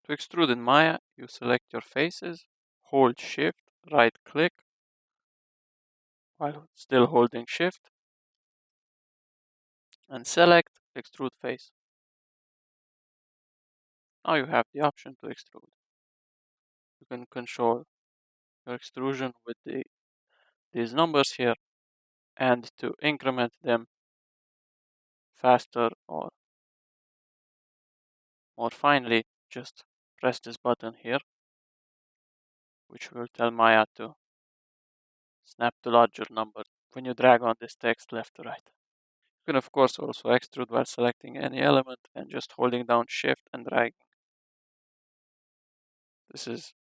To extrude in Maya, you select your faces, hold Shift, right click, while still holding Shift, and select Extrude Face. Now you have the option to extrude. You can control your extrusion with these numbers here, and to increment them faster or more finely, just press this button here, which will tell Maya to snap to larger number when you drag on this text left to right. You can of course also extrude while selecting any element and just holding down Shift and dragging. This is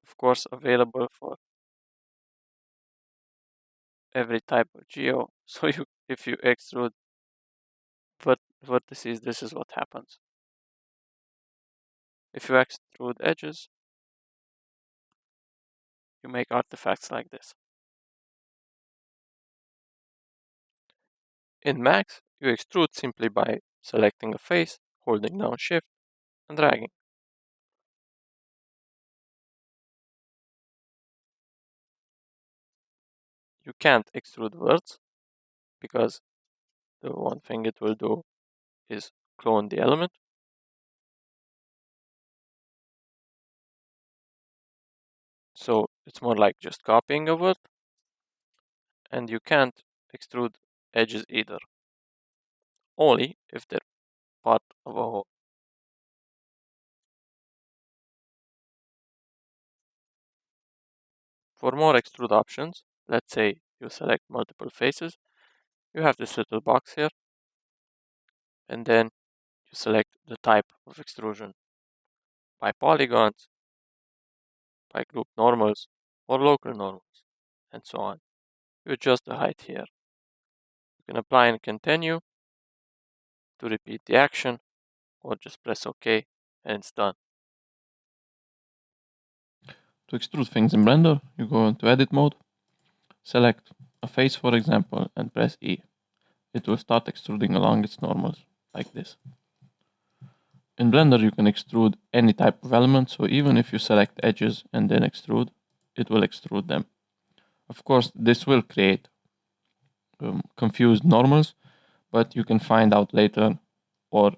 of course available for every type of geo. So if you extrude vertices, this is what happens. If you extrude edges, you make artifacts like this. In Max, you extrude simply by selecting a face, holding down Shift, and dragging. You can't extrude words, because the one thing it will do is clone the element. So it's more like just copying a word. And you can't extrude edges either, only if they're part of a whole. For more extrude options, let's say you select multiple faces, you have this little box here, and then you select the type of extrusion by polygons, by group normals, or local normals, and so on. You adjust the height here. You can apply and continue to repeat the action, or just press OK and it's done. To extrude things in Blender, you go into edit mode, select a face for example, and press E. It will start extruding along its normals, like this. In Blender you can extrude any type of element, so even if you select edges and then extrude, it will extrude them. Of course, this will create confused normals, but you can find out later or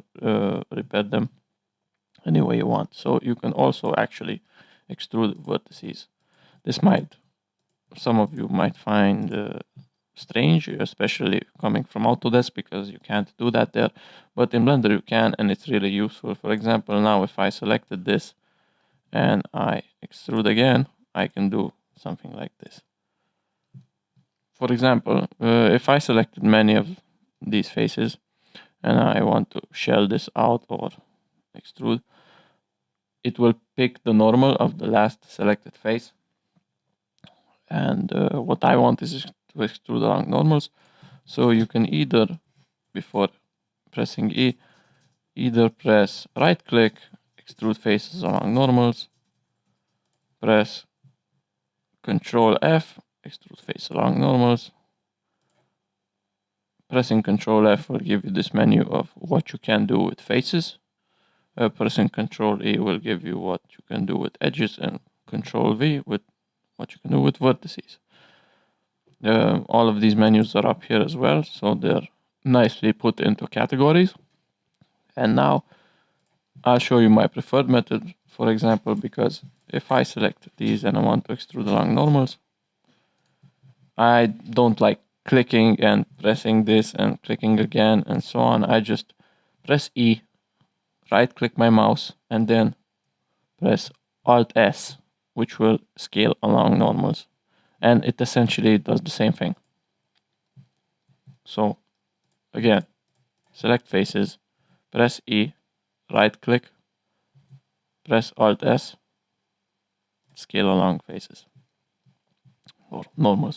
repair them any way you want. So you can also actually extrude vertices. This some of you might find strange, especially coming from Autodesk, because you can't do that there. But in Blender you can, and it's really useful. For example, now if I selected this and I extrude again, I can do something like this. For example, if I selected many of these faces and I want to shell this out or extrude, it will pick the normal of the last selected face. And what I want is to extrude along normals. So you can either, before pressing E, either press right click, extrude faces along normals, press Ctrl F, extrude face along normals. Pressing Ctrl F will give you this menu of what you can do with faces. Pressing Ctrl E will give you what you can do with edges, and Ctrl V with what you can do with vertices. All of these menus are up here as well, so they're nicely put into categories. And now I'll show you my preferred method, for example, because if I select these and I want to extrude along normals, I don't like clicking and pressing this and clicking again and so on. I just press E, right click my mouse, and then press Alt S, which will scale along normals. And it essentially does the same thing. So again, select faces, press E, right click, press Alt S, scale along faces or normals.